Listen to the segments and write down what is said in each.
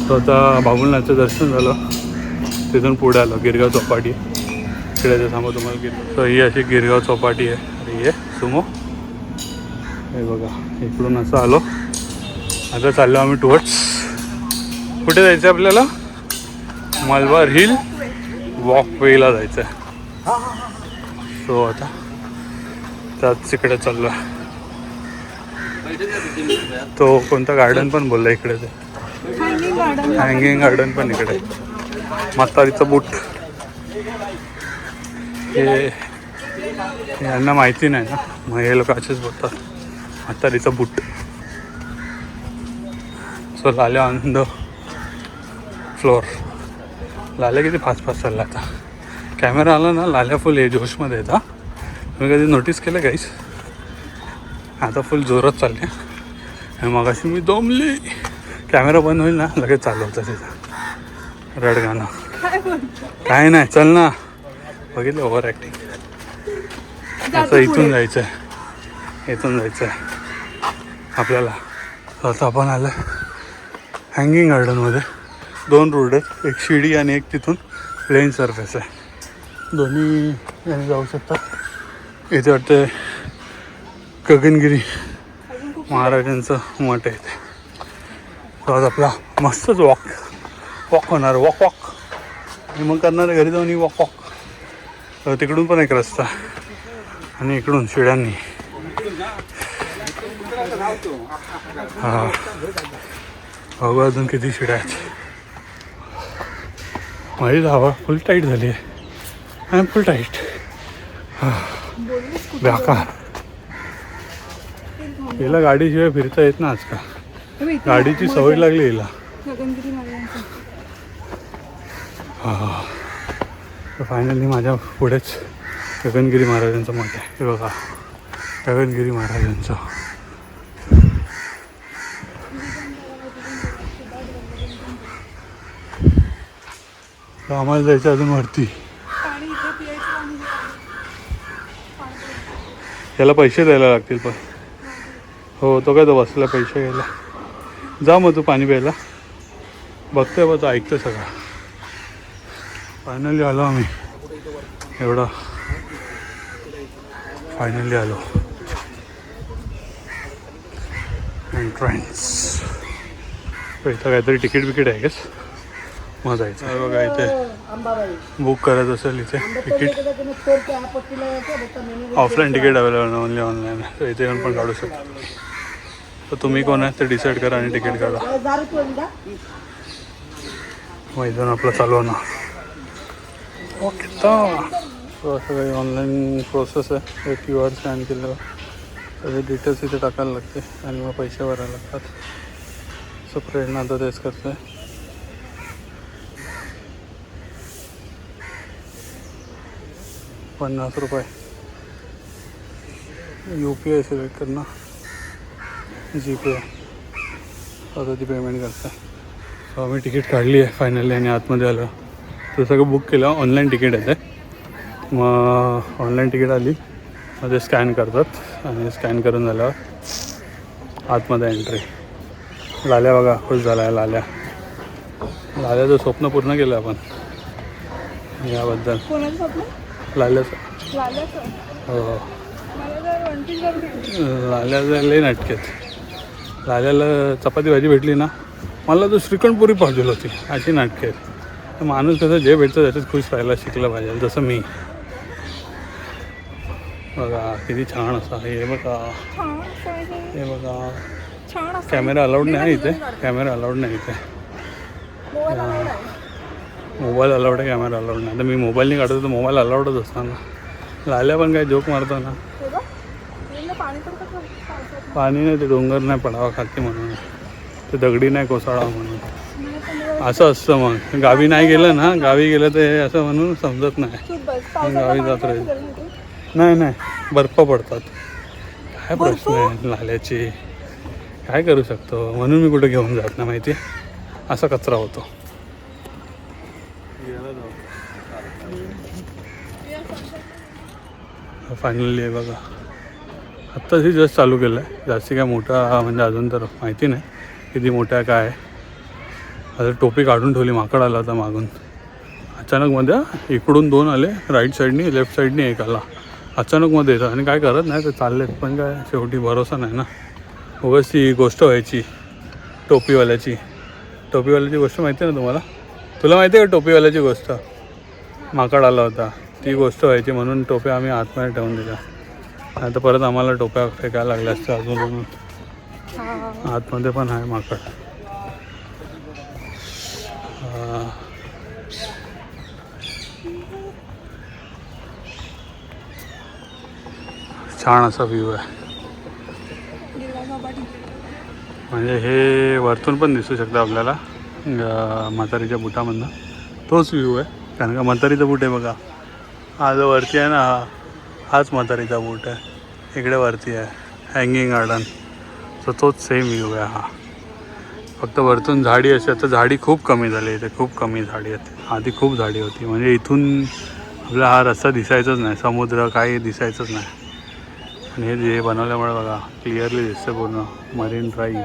तो आता बाबुलनाथचं दर्शन झालं, तिथून पुढे आलो गिरगाव चौपाटी. इकडे समोर तुम्हाला गिरगाव, तर ही अशी गिरगाव चौपाटी आहे. आणि हे सुमो हे बघा, इकडून असं आलो. आता चाललो आम्ही टुवर्ड्स, कुठे जायचं आहे आपल्याला? मलबार हिल वॉकवेला जायचं आहे. सो आता त्याच इकडे चाललो आहे. तो कोणता गार्डन पण बोलला इकडे, ते हँगिंग गार्डन पण इकडे. म्हातारीचं बूट, हे यांना माहिती नाही ना, मग हे लोक असेच बोलतात म्हातारीचं बूट. सो लाल्या ऑन द फ्लोअर. लाल्या किती फास्ट फास्ट चालला आता. कॅमेरा आला ना, लाल्या फुल हे जोशमध्ये येतात. तुम्ही कधी नोटीस केलं काहीच? आता फुल जोरात चालले. आणि मग अशी मी दमली, कॅमेरा बंद होईल ना लगेच चालू होतं तिथं रड गाणं. काय नाही, चल ना. बघितलं ओव्हर ॲक्टिंग. असं इथून जायचं आहे, इथून जायचं आहे आपल्याला. आता आपण आलं हँगिंग गार्डनमध्ये. 2 रोड आहेत, एक शिडी आणि एक तिथून प्लेन सरफेस आहे. दोन्ही याने जाऊ शकतात. इथे वाटतं गगनगिरी महाराजांचं मठ आहे इथे. तर आज आपला मस्तच वॉक होणार. वॉक आणि मग करणार घरी जाऊन वॉक. तिकडून पण एक रस्ता आणि इकडून शिड्यांनी. हां बघू अजून किती शिड्या आहेत. माझी हवा फुल टाईट झाली आहे. I am full tight. बेकार. हिला गाडीशिवाय फिरता येत ना आजकाल. गाडीची सवय लागली हिला. हां तर फायनली माझ्या पुढेच गगनगिरी महाराजांचं मठ आहे. हे बघा, गगनगिरी महाराजांचं. तर आम्हाला जायचं अजून वरती. याला पैसे द्यायला लागतील पण. हो, तो काय तो बसला पैसे घ्यायला. जा मग तू पाणी प्यायला. बघतोय बा तो, ऐकतोय सगळं. फायनली आलो आम्ही. एवढा फायनली आलो. एंट्रन्स. इथं काहीतरी तिकीट आहे गेस, मग जायचं आहे. बघा इथे बुक करायचं असेल इथे ticket. Offline ticket available, only online. तर इथे येऊन पण काढू शकता. तर तुम्ही कोण आहे ते डिसाईड करा आणि तिकीट काढा. मग इथून आपलं चालू ना. ओके, तर असं काही ऑनलाईन प्रोसेस आहे. एक QR स्कॅन केलं, त्याचे डिटेल्स इथे टाकायला लागते आणि मग पैसे भरायला लागतात. सो फ्रेंडनं आता तेच करतो आहे. ₹50 UPI सिलेक्ट करणं, GPay. आता ती पेमेंट करते. सो आम्ही तिकीट काढली आहे फायनली आणि आतमध्ये आलं. तर सगळं बुक केलं. ऑनलाईन तिकीट आहे ते. मग ऑनलाईन तिकीट आली, मग ते स्कॅन करतात आणि स्कॅन करून झाल्यावर आतमध्ये एंट्री. लाल्या बघा, खुश झाला आहे लाल्या. लाल्याचं स्वप्न पूर्ण केलं आपण याबद्दल. लाल्याचं. हो, लाल्याचं लई नाटकेत. लाल्याला चपाती भाजी भेटली ना, मला तो श्रीखंडपुरी पाहिजे होती, अशी नाटके आहेत. तर माणूस कसं जे भेटतं त्याच्यात खुश राहायला शिकलं पाहिजे, जसं मी. बघा किती छान असं. हे बघा, हे बघा. कॅमेरा अलाउड नाही इथे. कॅमेरा अलाउड नाही इथे. मोबाईल अलाउड आहे, कॅमेरा अलाउड नाही. तर मी मोबाईलने काढतो तर मोबाईल अलाउडच असताना. लाल्या पण काय जोक मारतो ना. पाणी नाही, ते डोंगर नाही पडावा खाली म्हणून, ते दगडी नाही कोसळावं म्हणून. असं असतं. मग गावी नाही गेलं ना, गावी गेलं तर असं म्हणून समजत नाही. गावी जात राहील. नाही, बर्फ पडतात. काय प्रश्न आहे लाल्याची, काय करू शकतो. म्हणून मी कुठे घेऊन जात नाही माहिती आहे. असा कचरा होतो. फायनली आहे बघा, आत्ताच जस्ट चालू केलं आहे. जास्ती काय मोठा म्हणजे अजून तर माहिती नाही किती मोठा काय आहे. आता टोपी काढून ठेवली, माकड आला होता मागून अचानक मध्ये. इकडून 2 आले, राईट साईडनी लेफ्ट साईडनी एक आला. अचानक मध्ये येतं आणि काय करत नाही, तर चाललेत. पण काय शेवटी भरोसा नाही ना. उगाच ती गोष्ट व्हायची टोपीवाल्याची गोष्ट माहिती आहे ना तुम्हाला? तुला माहिती आहे का टोपीवाल्याची गोष्ट? माकड आला होता ती गोष्ट व्हायची, म्हणून टोप्या आम्ही आतमध्ये ठेवून दिल्या. आता परत आम्हाला टोप्या फेकायला लागल्या असत्या अजून, म्हणून आतमध्ये पण आहे माकड. छान असा व्ह्यू आहे. म्हणजे हे वरतून पण दिसू शकतं आपल्याला म्हातारीच्या बुटामधनं. तोच व्ह्यू आहे, कारण का म्हातारीचा बूट आहे बघा, हा जो वरती आहे ना, हाच म्हातारीचा बूट आहे. इकडे वरती आहे हँगिंग गार्डन, तर तोच सेम व्ह्यू आहे हा. फक्त वरतून झाडी अशी, आता झाडी खूप कमी झाली इथे, खूप कमी झाडी आहेत. आधी खूप झाडी होती, म्हणजे इथून आपला हा रस्ता दिसायचाच नाही, समुद्र काही दिसायचंच नाही. आणि हे बनवल्यामुळे बघा क्लिअरली दिसतं पूर्ण मरीन ड्राईव्ह.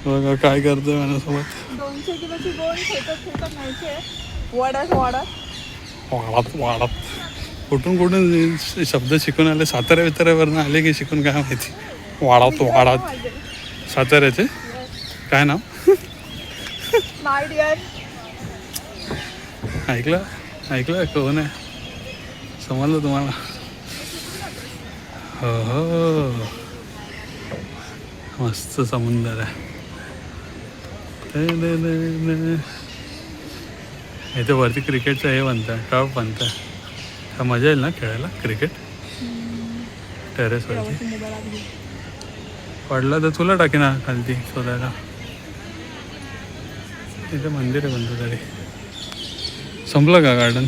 बघा काय करतोय माझ्यासोबत. 200 किलोची गोण फेकत न्यायचे वाढत कुठून शब्द शिकून आले, साताऱ्यावरनं आले की शिकून, काय माहिती. वाढत साताऱ्याचे काय नाव? My dear. ऐकलं कोण आहे? समजलं तुम्हाला? हो, मस्त समुंदर आहे. इथे वरती क्रिकेटचं हे बनतं आहे, टर्फ बनतं आहे. का मजा येईल ना खेळायला क्रिकेट टेरेसवरती. पडला तर तुला टाके ना खालती शोधायला. इथे मंदिर आहे बनतं तरी. संपलं का गार्डन?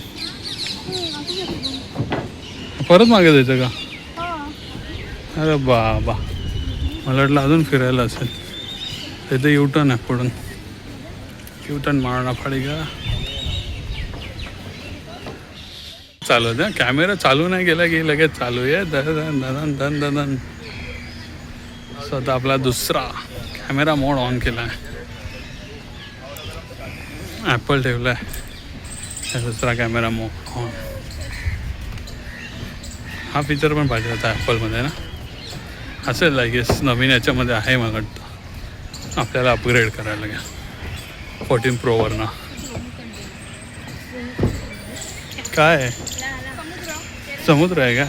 परत मागे जायचं का? अरे बाबा, मला वाटलं अजून फिरायला असेल. इथे युटर्न आहे, पुढून युटर्न मारणा पडेगा. चालू आहे कॅमेरा, चालू नाही केला की लगेच चालू आहे. दन. स्वतः आपला दुसरा कॅमेरा मोड ऑन केला आहे, ॲपल ठेवला आहे, दुसरा कॅमेरा मोड ऑन. हा फीचर पण पाहिजे होता ॲपलमध्ये ना, असेल आय गेस नवीन याच्यामध्ये आहे. मला वाटतं आपल्याला अपग्रेड करायला लागेल 14 प्रोवरनं. काय आहे? समुद्र आहे का?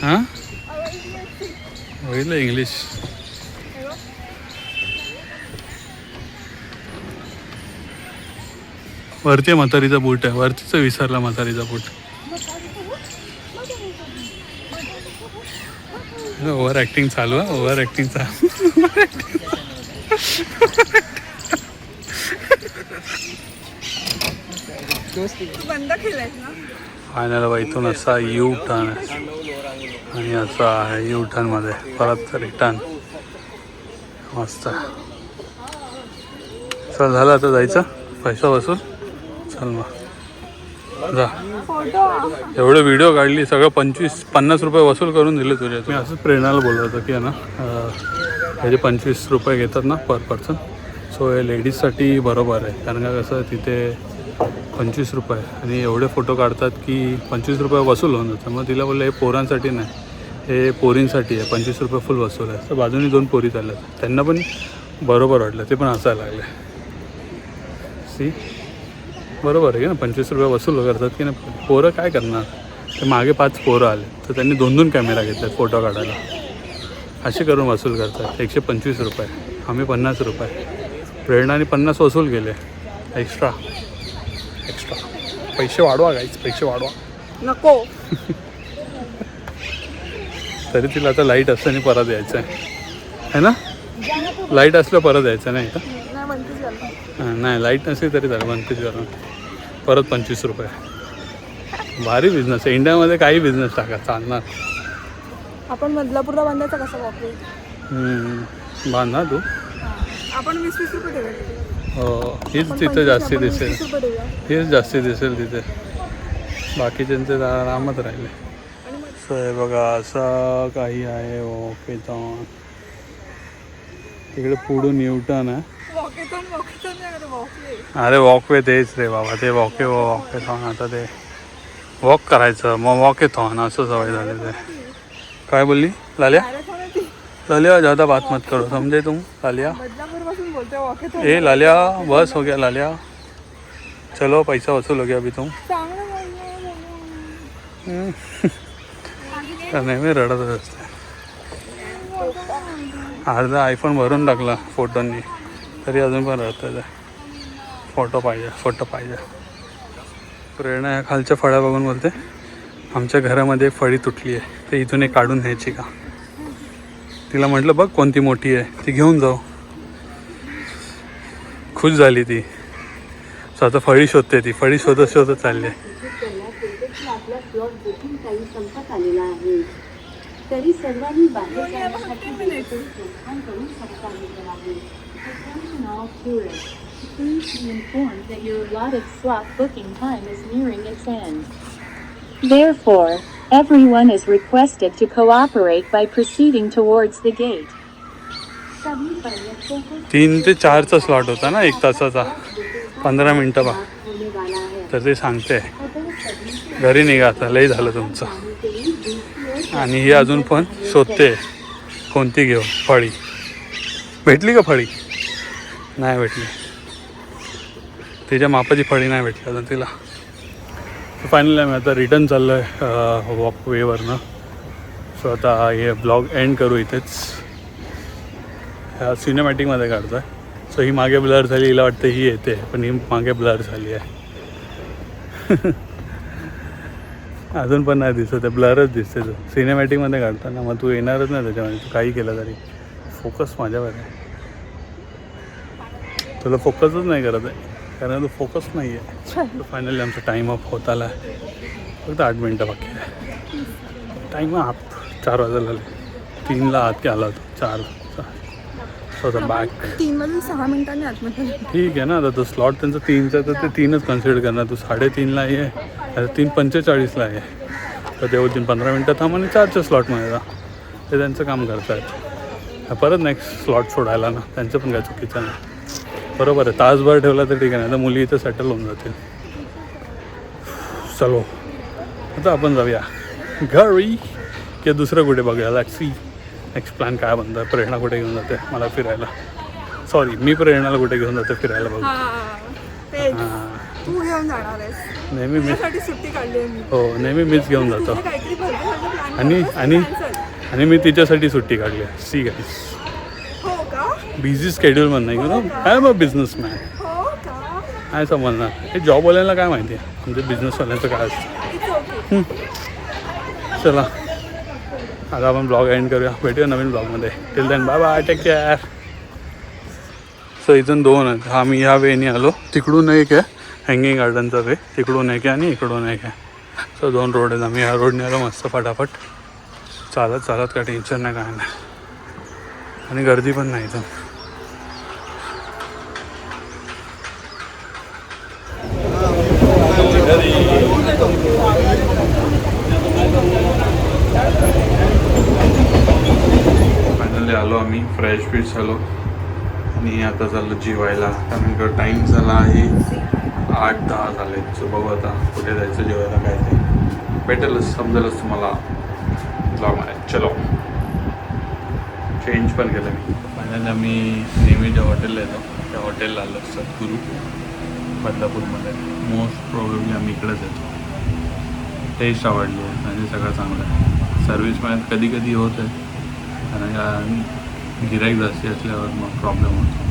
हां, बघितलं इंग्लिश. वरती म्हातारीचा बूट आहे, वरतीच विसरला म्हातारीचा बूट. ओव्हर ॲक्टिंग चालू आहे, ओव्हर ॲक्टिंग चालू. बंद केलंय ना फायनल इथून असा यू टर्न आहे, आणि असं आहे यू टर्नमध्ये परत रिटर्न. मस्त. चल झालं आता जायचं, पैसा वसूल. चल मग जा. एवढे व्हिडिओ काढली, सगळं 25-50 रुपये वसूल करून दिले तुझे. मी असंच प्रेरणाला बोलत होतो की आहे ना, ह्याचे 25 रुपये घेतात ना पर पर्सन. सो हे लेडीजसाठी बरोबर आहे, कारण का कसं तिथे 25 रुपये आणि एवढे फोटो काढतात की 25 रुपये वसूल होऊन जातं. मग तिला बोललं हे पोरांसाठी नाही, हे पोरींसाठी आहे, 25 रुपये फुल वसूल आहे. तर बाजूने 2 पोरी चालल्या, त्यांना पण बरोबर वाटलं, ते पण हसायला लागले. सी बरोबर आहे की ना, 25 रुपये वसूल करतात की नाही. पोरं काय करणार, ते मागे 5 पोरं आले तर त्यांनी 2-2 कॅमेरा घेतले फोटो काढायला. असे करून वसूल करतात. 125 रुपये, आम्ही 50 रुपये. प्रेरणाने 50 वसूल केले एक्स्ट्रा. पैसे वाढवा गाईच, पैसे वाढवा. नको. तरी तिला आता लाईट असताना परत यायचं आहे ना, लाईट असलं परत यायचं नाही का? नाही, लाईट नसली तरी झालं 29 करून परत 25 रुपये. भारी बिझनेस आहे. इंडियामध्ये काही बिझनेस टाका चालणार. आपण बदलापूरला बांधायचा कसा वापरू? बांधा तू. आपण 20-20 रुपये ठेवायचे. हो हीच तिथं जास्ती दिसेल, हीच जास्ती दिसेल तिथे, बाकीच्यांचे आरामात राहिले. सो हे बघा असं काही आहे वॉकेथॉन. तिकडे पुढून न्यूटन आहे. अरे वॉकवे तेच रे बाबा, ते वॉकेथॉन. आता ते वॉक करायचं मग वॉकेथॉन असं सवय झाले ते. काय बोलली लाल्या? लालिया ज़्यादा बात मत करो, समझे तुम लालिया? ए लालिया बस हो गया लालिया, चलो पैसा वसूल हो गया अभी तुम. नेहमी रडतच असते. अर्धा आयफोन भरून टाकला फोटोंनी तरी अजून पण रडतं. फोटो पाहिजे. प्रेरणा ह्या खालच्या फळ्या बघून बोलते आमच्या घरामध्ये फळी तुटली आहे, ते इथून एक काढून न्यायची का. तिला म्हटलं बघ कोणती मोठी आहे ती घेऊन जाऊ. खुश झाली ती. सो आता फळी शोधते, ती फळी शोधत चालली आहे. तरी सर्वांनी बाहेर जाण्यासाठी करून सांगितलं आहे. Please be informed that your allotted slot booking time is nearing its end. Therefore, everyone is requested to cooperate by proceeding towards the gate. 3 ते 4चा स्लॉट होता ना, 1 तासाचा, 15 मिनटं बा. तर ते सांगते घरी निघा आता, लई झालं तुमचं. आणि ही अजून पण शोधते कोणती घेऊ फळी. भेटली का फळी? नाही भेटली, तिच्या मापाची फळी नाही भेटली अजून तिला. फायनली आम्ही आता रिटर्न चाललो आहे वॉकवेवरनं. सो आता हे ब्लॉग एंड करू इथेच. ह्या सिनेमॅटिकमध्ये काढतो आहे. सो ही मागे ब्लर झाली, हिला वाटतं ही येते पण ही मागे ब्लर झाली आहे. अजून पण नाही दिसत आहे, ब्लरच दिसते. तू सिनेमॅटिकमध्ये काढताना मग तू येणारच नाही त्याच्यामध्ये, तू काही केलं तरी. फोकस माझ्यावर आहे, तुला फोकसच नाही करत आहे कारण तू फोकस नाही आहे. फायनली आमचा टाईम अप होत आला आहे, फक्त 8 मिनटं बाकी आहे. टाईम अप 4 वाजायला आले. 3ला आत आला होतो, 4 स्वतः बॅक 3 मिनिटांनी आतमध्ये. ठीक आहे ना. आता तो स्लॉट त्यांचा 3चा तर ते 3च कन्सिडर करणार. तू 3:30ला आहे, आता 3:45ला आहे, तर ते बोलतील 15 मिनटं थांब आणि 4च्या स्लॉटमध्ये जा. ते त्यांचं काम करतात. परत नेक्स्ट स्लॉट सोडायला ना त्यांचं पण काय चुकीचं नाही. बरोबर आहे, तासभर ठेवला तर ठीक आहे, नाही तर मुली इथं सेटल होऊन जातील. चलो आता आपण जाऊया घरी की दुसरं कुठे बघूया. लेट्स सी नेक्स्ट प्लॅन काय बनतं आहे. प्रेरणा कुठे घेऊन जाते मला फिरायला, सॉरी मी प्रेरणाला कुठे घेऊन जाते फिरायला बघू. तू घेऊन जाणार आहेस नेहमी मी, सुट्टी काढली आहे मी. हो नेहमी मीच घेऊन जातो. काहीतरी भरपूर आणि मी तिच्यासाठी सुट्टी काढली आहे. सी गाईस, हो का? बिझी स्केड्यूल म्हणणं आहे ना. I am a businessman. हो का? काय समजणार हे जॉबवाल्यांना काय माहिती आहे म्हणजे बिझनेसवाल्यांचं काय असतं. It's okay. चला आता आपण ब्लॉग एंड करूया, भेटूया नवीन ब्लॉगमध्ये. Till then bye bye, take care. So इथून 2 आहेत. हा मी ह्या वेने आलो, तिकडून एक आहे हँगिंग गार्डनचा वे, तिकडून एक आहे आणि इकडून एक आहे. सो 2 रोड आहेत. आम्ही ह्या रोडने आलो मस्त फटाफट चालत काय टेन्शन नाही काय नाही, आणि गर्दी पण नाही इथं. फायनली आलो आम्ही, फ्रेश बीच झालो आणि आता चाललो जेवायला. कारण टाईम झाला आहे 8-10 झाले. सो बघू आता कुठे जायचं जेवायला, काय ते भेटेलच, समजेलच तुम्हाला ब्लॉगमध्ये. चलो चेंज पण केलं मी. फायनली आम्ही नेहमी ज्या हॉटेलला येतो त्या हॉटेलला आलो, सद्गुरू बदलापूरमध्ये. मोस्ट प्रॉब्लेमली आम्ही इकडेच येतो. टेस्ट आवडली आहे आणि सगळं चांगलं आहे. सर्विसमध्ये कधी कधी होत आहे कारण गिराईक जास्ती असल्यावर मग प्रॉब्लेम होतो.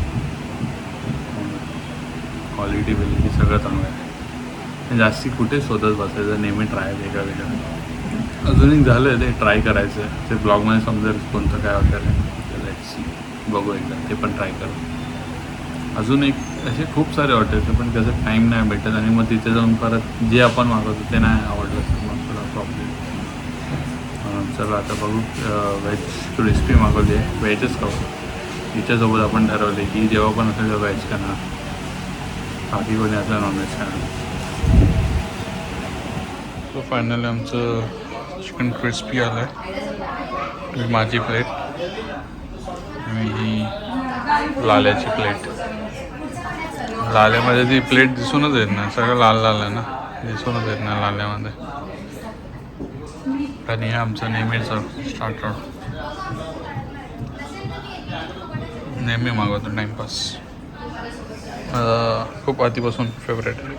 क्वालिटी बिलिटी सगळं चांगलं आहे. जास्ती कुठे शोधत बसायचं, नेहमी ट्राय वेगळं. अजून एक झालं आहे ते ट्राय करायचं आहे, ते ब्लॉगमध्ये समजेल कोणतं काय हॉटेल आहे. लेट्स सी, बघू एकदा ते पण ट्राय करू. अजून एक असे खूप सारे हॉटेल्स आहे पण कसं टाईम नाही भेटत आणि मग तिथे जाऊन परत जे आपण मागवतो ते नाही आवडलं तर मग थोडा प्रॉब्लेम. चला आता बघू. व्हेज क्रिस्पी मागवली आहे, व्हेजच खाऊ. तिच्यासोबत आपण ठरवले की जेव्हा पण असेल तेव्हा व्हेज करणार. बाकी कोणी असलं नॉनव्हेज खाणार. सो फायनली आमचं चिकन क्रिस्पी आलं आहे. माझी प्लेट आणि ही लाल्याची प्लेट. लाल्यामध्ये ती प्लेट दिसूनच येत नाही, सगळं लाल लाल आहे ना, दिसूनच येत नाही लाल्यामध्ये. आणि हे आमचं नेहमीचं स्टार्टर, नेहमी मागवतो टाईमपास. खूप आधीपासून फेवरेट आहे,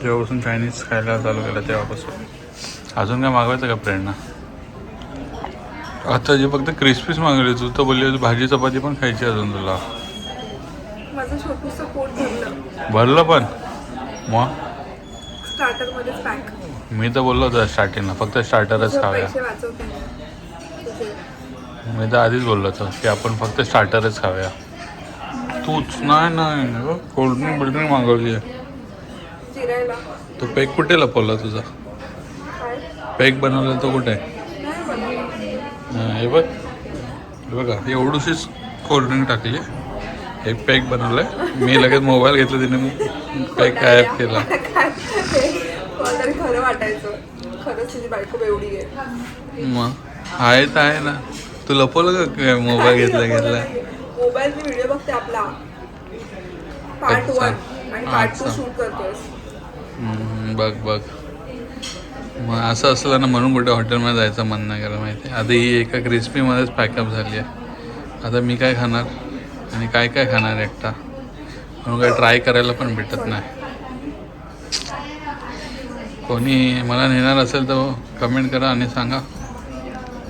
जेव्हापासून चायनीज खायला चालू केलं तेव्हापासून. अजून काय मागवायचं का प्रेरणा? आता जे फक्त क्रिस्पीच मागवले, तू तर बोलली भाजी चपाती पण खायची अजून तुला. माझं छोटूसं पोट भरलं. भरलं पण मग स्टार्टरमध्येच पॅक. मी तर बोललो होतो स्टार्टिंगला फक्त स्टार्टरच खाऊया. पैसे वाचवते तुझे. मी तर आधीच बोललो होतो की आपण फक्त स्टार्टरच खाऊया. तूच नाही कोल्ड्रिंक बिल्ड्रिंक मागवली आहे. जिरायला तो पेक कुठे लपवला तुझा? काय पेक बनवला तो कुठे? नाही बनवलं. हे बघ, हे बघा एवढीशीच कोल्ड्रिंक टाकली, एक पॅक बनवलाय. मी लगेच मोबाईल घेतला, तिने पॅक गायब केला. काय मला तरी खरं वाटायचं, खरंच तुझी बायको एवढी आहे. मग आहे तर आहे ना, तू लपवलं का मोबाईल घेतला? मोबाईल मी व्हिडिओ बघते आपला पार्ट 1 आणि पार्ट 2 शूट करतोय. बघ मग असं असलं ना, म्हणून कुठे हॉटेलमध्ये जायचं मन नाही करायला माहिती. आता ही एका क्रिस्पीमध्येच पॅकअप झाली आहे. आता मी काय खाणार आणि काय खाणार एकटा, म्हणून काय ट्राय करायला पण भेटत नाही. कोणी मला नेणार असेल तर कमेंट करा आणि सांगा,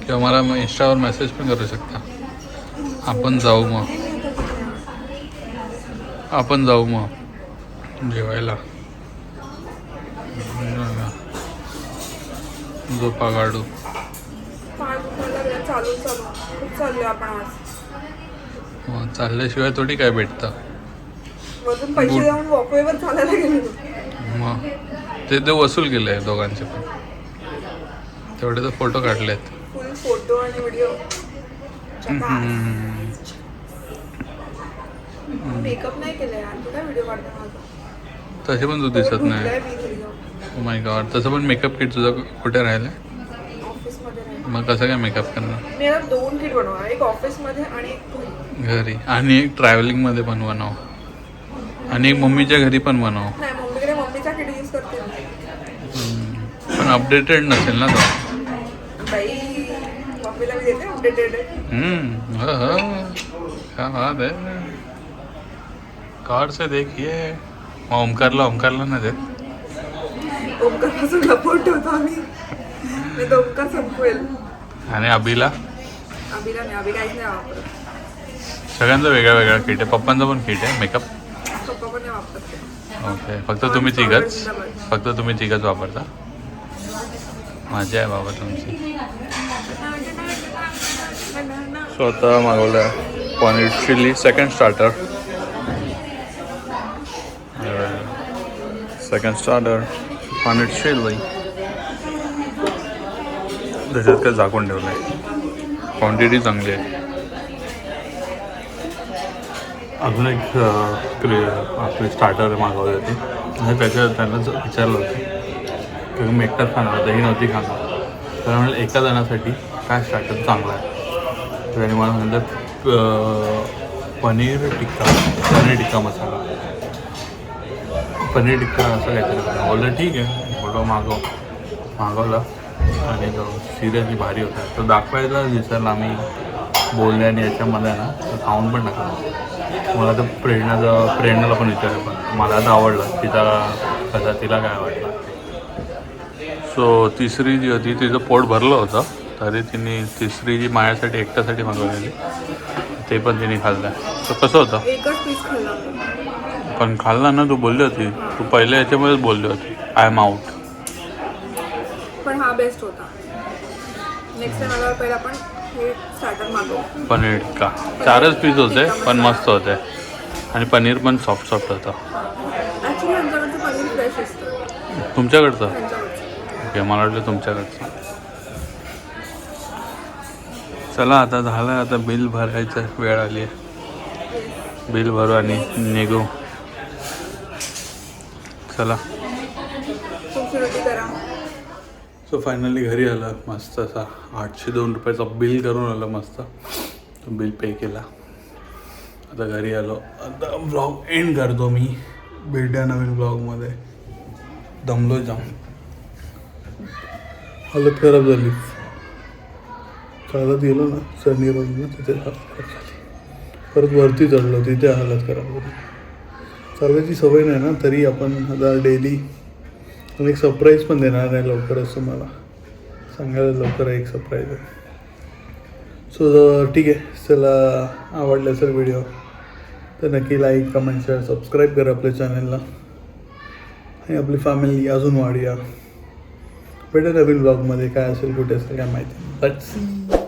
किंवा मला इंस्टावर मेसेज पण करू शकता. आपण जाऊ मग जेवायला. झोपा काढू. चालू खूप चाललोय आपण आज. मग चालल्याशिवाय थोडी काय भेटतं. वरून पैसे देऊन वॉकवेवर चालायला गेलो. मग ते वसूल केलं आहे दोघांचे पण, तेवढे तर फोटो काढलेत. फुल फोटो आणि व्हिडिओ. मेकअप नाही केलं यार, तू काय व्हिडिओ काढता माझा? तसे पण तू दिसत नाही. माय गॉड, तसं पण मेकअप किट तुझं कुठे राहिलं? ऑफिसमध्ये नाही. मग कसं काय मेकअप करणार? मी आता 2 किट बनवणार, एक ऑफिसमध्ये आणि एक घरी, आणि एक ट्रॅव्हलिंगमध्ये पण बनव, आणि एक मम्मीच्या घरी पण बनव. नाही, मम्मीकडे मम्मीचा किट यूज करते पण अपडेटेड नसेल ना तो. बाई. मम्मीला मी देते अपडेटेड. क्या बात है, कार से देखिए. ओमकारला ना देत. ओमकारपासून लपवून ठेवतो आम्ही, मी तर ओमकार संपवेल. आणि अभिला नाही, अभि काहीच नाही वापरत. सगळ्यांचा वेगळा किट आहे. पप्पांचा पण किट आहे मेकअप. पप्पा पण नाही वापरते. ओके, फक्त तुम्ही तिघच वापरता. मजा आहे बाबा तुमची. स्वतः मागवलं paneer chilli second starter. Paneer chilli त्याच्यात काय झाकून ठेवलं आहे, क्वांटिटी चांगली आहे. अजून एक आपले स्टार्टर मागवले होते, आणि त्यांना विचारलं होतं की मी एकटाच खाणार होतं, ही नव्हती खाणार. तर म्हणलं एका जणासाठी काय स्टार्टर चांगला आहे. आणि मला म्हणतात पनीर टिक्का मसाला, पनीर टिक्का असं काहीतरी. बोललं ठीक आहे, फोटो मागवला. आणि तो सिरियसली भारी होता. तो दाखवायला विसरला आम्ही बोलण्याने याच्यामध्ये ना, तो खाऊन पण टाकला. मला तर प्रेरणाला पण विचारलं, पण मला तर आवडलं. तिला काय आवडलं. सो तिसरी जी होती तिचं पोट भरलं होतं, तरी तिने तिसरी जी माझ्यासाठी एकट्यासाठी मागवलेली ते पण तिने खाल्लं. तर कसं होतं? एकच पीस खाल्ला पण खाल्ला ना, तू बोलली होती, तू पहिल्या याच्यामध्येच बोलली होती आय एम आउट. पण हा बेस्ट होता. नेक्स्ट टाइम आल्यावर पहिला आपण हे स्टार्टर मागवू. पनीर टिक्का 4च पीस होते, पण मस्त होते. आणि पनीर पण सॉफ्ट होतं. ॲक्च्युली आमच्याकडचं पनीर फ्रेश असतं. तुमच्याकडचं? त्यांच्याकडचं. ओके, मला वाटलं तुमच्याकडचं. चला आता झालं, आता बिल भरायचं वेळ आली आहे. बिल भरू आणि निघू. चला तुमची रोटी करा. सो फायनली घरी आलं मस्त असा 802 रुपयाचा बिल करून आलं मस्त. बिल पे केला. आता घरी आलो. आता व्लॉग एंड करतो मी. भेटूया नवीन व्लॉगमध्ये. दमलो जाम. हालत खराब झाली. चालत गेलो ना चढणी रोडनं तिथे हालत खराब झाली. परत वरती चढलो तिथे हालत खराब होती. चालवायची सवय नाही ना तरी आपण आता डेली. आणि एक सरप्राईज पण देणार आहे लवकरच तुम्हाला. सांगायला लवकर एक सरप्राईज आहे. सो ठीक आहे. चला आवडला असेल व्हिडिओ तर नक्की लाईक कमेंट शेअर सबस्क्राईब करा आपल्या चॅनलला. आणि आपली फॅमिली अजून वाढूया. भेटूया नवीन ब्लॉगमध्ये. काय असेल कुठे असेल काय माहिती. बट